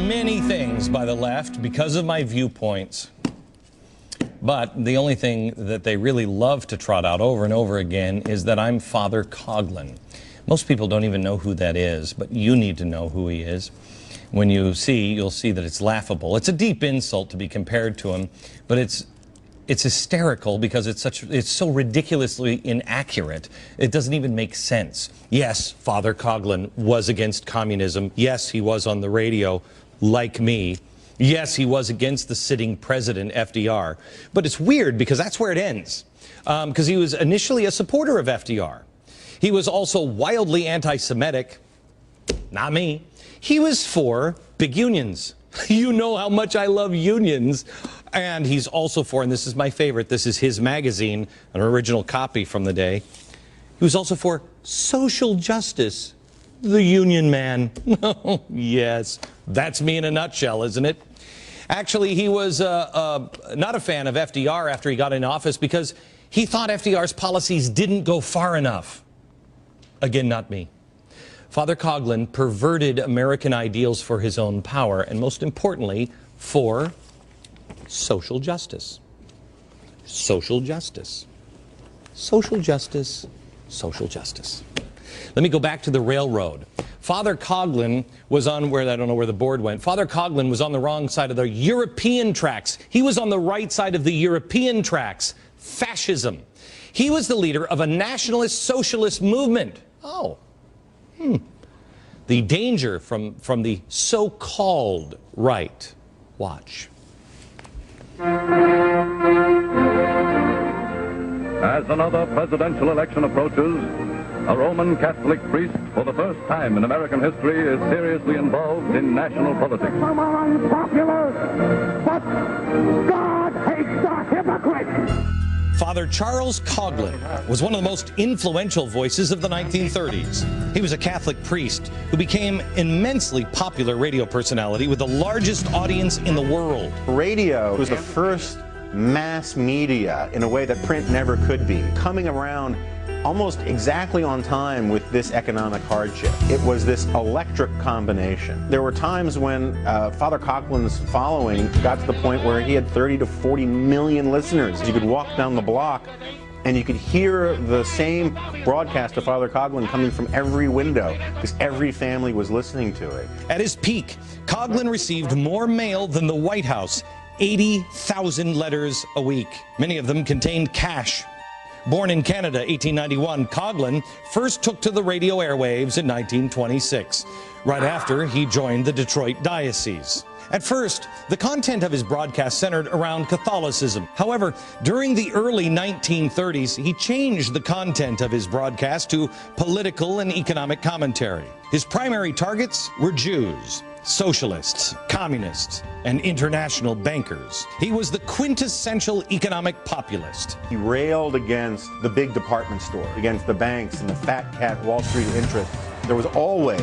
many things by the left because of my viewpoints. But the only thing that they really love to trot out over and over again is that I'm Father Coughlin. Most people don't even know who that is, but you need to know who he is. When you'll see that it's laughable. It's a deep insult to be compared to him, but it's hysterical because it's so ridiculously inaccurate. It doesn't even make sense. Yes, Father Coughlin was against communism. Yes, he was on the radio, like me. Yes, he was against the sitting president, FDR. But it's weird because that's where it ends. Because he was initially a supporter of FDR. He was also wildly anti-Semitic. Not me. He was for big unions. You know how much I love unions. And he's also for, and this is my favorite, this is his magazine, an original copy from the day. He was also for social justice. The union man. Oh, yes. That's me in a nutshell, isn't it? Actually, he was not a fan of FDR after he got in office because he thought FDR's policies didn't go far enough. Again, not me. Father Coughlin perverted American ideals for his own power, and most importantly, for social justice. Social justice. Social justice. Social justice. Let me go back to the railroad. Father Coughlin was on where, I don't know where the board went. Father Coughlin was on the wrong side of the European tracks. He was on the right side of the European tracks. Fascism. He was the leader of a nationalist socialist movement. Oh. The danger from the so-called right. Watch. As another presidential election approaches, a Roman Catholic priest, for the first time in American history, is seriously involved in national politics. Some are unpopular, but God hates the hypocrite. Father Charles Coughlin was one of the most influential voices of the 1930s. He was a Catholic priest who became immensely popular radio personality with the largest audience in the world. Radio was the first mass media in a way that print never could be, coming around almost exactly on time with this economic hardship. It was this electric combination. There were times when Father Coughlin's following got to the point where he had 30 to 40 million listeners. You could walk down the block and you could hear the same broadcast of Father Coughlin coming from every window because every family was listening to it. At his peak, Coughlin received more mail than the White House, 80,000 letters a week. Many of them contained cash. Born in Canada, 1891, Coughlin first took to the radio airwaves in 1926. Right after, he joined the Detroit Diocese. At first, the content of his broadcast centered around Catholicism. However, during the early 1930s, he changed the content of his broadcast to political and economic commentary. His primary targets were Jews, socialists, communists, and international bankers. He was the quintessential economic populist. He railed against the big department store, against the banks and the fat cat Wall Street interests. There was always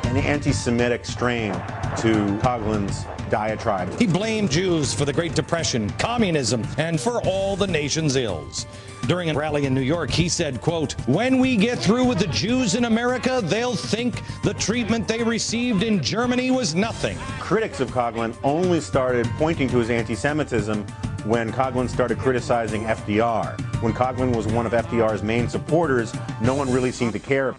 an anti-Semitic strain to Coughlin's diatribe. He blamed Jews for the Great Depression, communism, and for all the nation's ills. During a rally in New York, he said, quote, "When we get through with the Jews in America, they'll think the treatment they received in Germany was nothing." Critics of Coughlin only started pointing to his anti-Semitism when Coughlin started criticizing FDR. When Coughlin was one of FDR's main supporters, no one really seemed to care.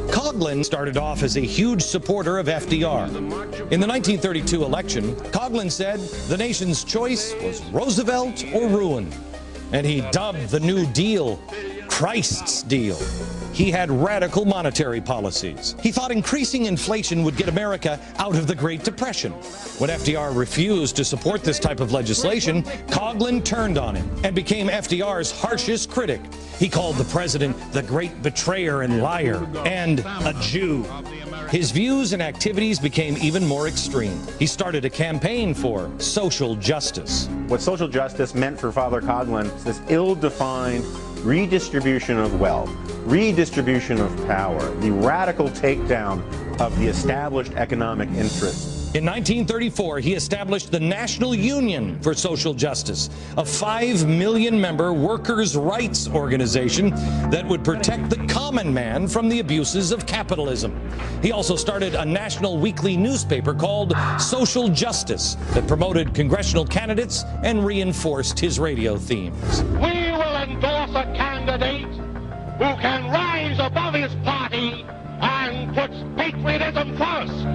Coughlin started off as a huge supporter of FDR. In the 1932 election, Coughlin said the nation's choice was Roosevelt or ruin. And he dubbed the New Deal Christ's deal. He had radical monetary policies. He thought increasing inflation would get America out of the Great Depression. When FDR refused to support this type of legislation, Coughlin turned on him and became FDR's harshest critic. He called the president the great betrayer and liar and a Jew. His views and activities became even more extreme. He started a campaign for social justice. What social justice meant for Father Coughlin is this ill-defined redistribution of wealth, redistribution of power, the radical takedown of the established economic interests In 1934, he established the National Union for Social Justice, a 5 million-member workers' rights organization that would protect the common man from the abuses of capitalism. He also started a national weekly newspaper called Social Justice that promoted congressional candidates and reinforced his radio themes. We will endorse a candidate who can rise above his party and puts patriotism first.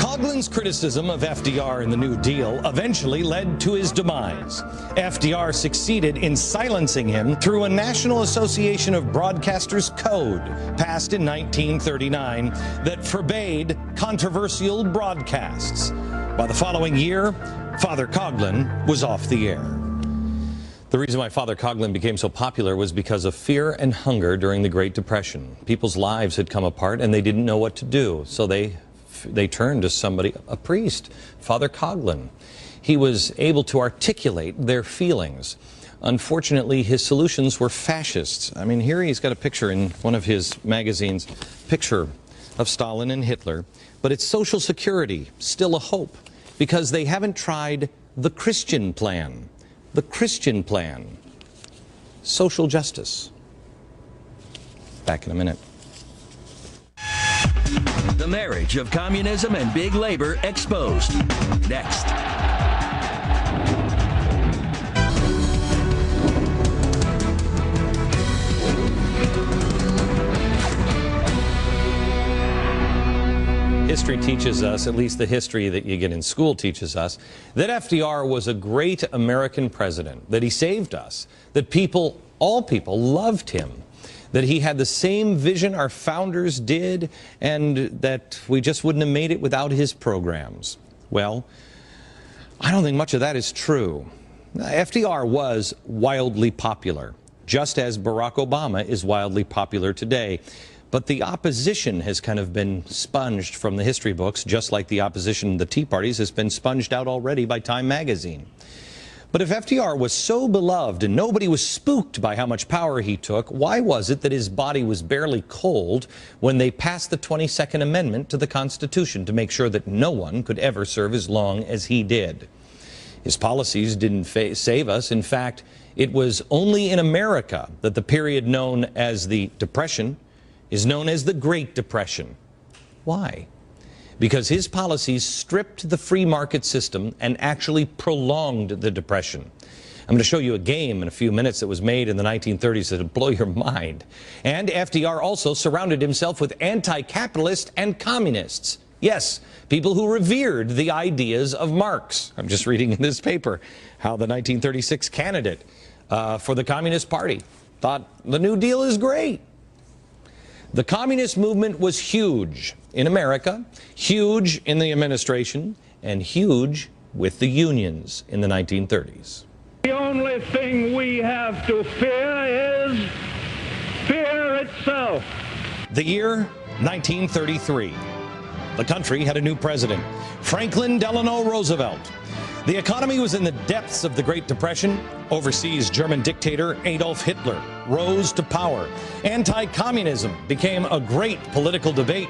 Coughlin's criticism of FDR and the New Deal eventually led to his demise. FDR succeeded in silencing him through a National Association of Broadcasters Code passed in 1939 that forbade controversial broadcasts. By the following year, Father Coughlin was off the air. The reason why Father Coughlin became so popular was because of fear and hunger during the Great Depression. People's lives had come apart and they didn't know what to do, so they turned to somebody, a priest, Father Coughlin. He was able to articulate their feelings. Unfortunately, his solutions were fascists. I mean, here he's got a picture in one of his magazines, picture of Stalin and Hitler, but it's Social Security, still a hope, because they haven't tried the Christian plan. The Christian plan, social justice. Back in a minute. The marriage of communism and big labor exposed. Next. History teaches us, at least the history that you get in school teaches us, that FDR was a great American president, that he saved us, that people, all people, loved him, that he had the same vision our founders did, and that we just wouldn't have made it without his programs. Well, I don't think much of that is true. FDR was wildly popular, just as Barack Obama is wildly popular today. But the opposition has kind of been sponged from the history books, just like the opposition to the Tea Parties has been sponged out already by Time magazine. But if FDR was so beloved and nobody was spooked by how much power he took, why was it that his body was barely cold when they passed the 22nd Amendment to the Constitution to make sure that no one could ever serve as long as he did? His policies didn't save us. In fact, it was only in America that the period known as the Depression is known as the Great Depression. Why? Because his policies stripped the free market system and actually prolonged the Depression. I'm going to show you a game in a few minutes that was made in the 1930s that will blow your mind. And FDR also surrounded himself with anti-capitalists and communists. Yes, people who revered the ideas of Marx. I'm just reading in this paper how the 1936 candidate for the Communist Party thought the New Deal is great. The communist movement was huge in America, huge in the administration, and huge with the unions in the 1930s. The only thing we have to fear is fear itself. The year 1933. The country had a new president, Franklin Delano Roosevelt. The economy was in the depths of the Great Depression. Overseas German dictator Adolf Hitler rose to power. Anti-communism became a great political debate.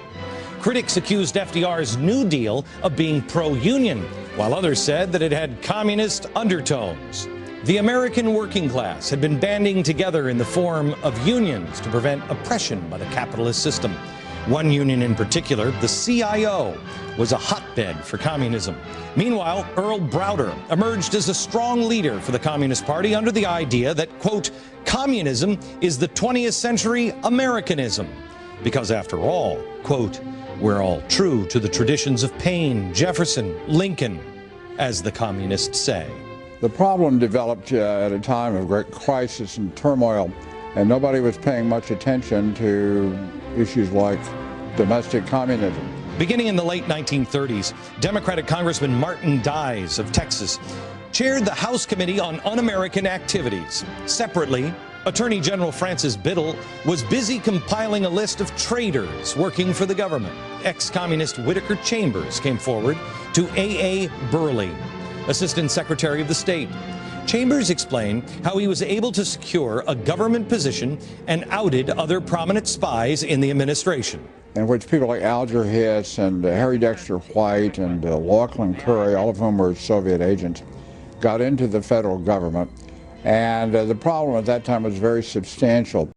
Critics accused FDR's New Deal of being pro-union, while others said that it had communist undertones. The American working class had been banding together in the form of unions to prevent oppression by the capitalist system. One union in particular, the CIO, was a hotbed for communism. Meanwhile, Earl Browder emerged as a strong leader for the Communist Party under the idea that, quote, communism is the 20th century Americanism. Because after all, quote, we're all true to the traditions of Paine, Jefferson, Lincoln, as the communists say. The problem developed at a time of great crisis and turmoil, and nobody was paying much attention to issues like domestic communism. Beginning in the late 1930s, Democratic Congressman Martin Dies of Texas chaired the House Committee on Un-American Activities. Separately, Attorney General Francis Biddle was busy compiling a list of traitors working for the government. Ex-communist Whittaker Chambers came forward to A.A. Burley, Assistant Secretary of the State. Chambers explained how he was able to secure a government position and outed other prominent spies in the administration. In which people like Alger Hiss and Harry Dexter White and Lachlan Curry, all of whom were Soviet agents, got into the federal government. And the problem at that time was very substantial.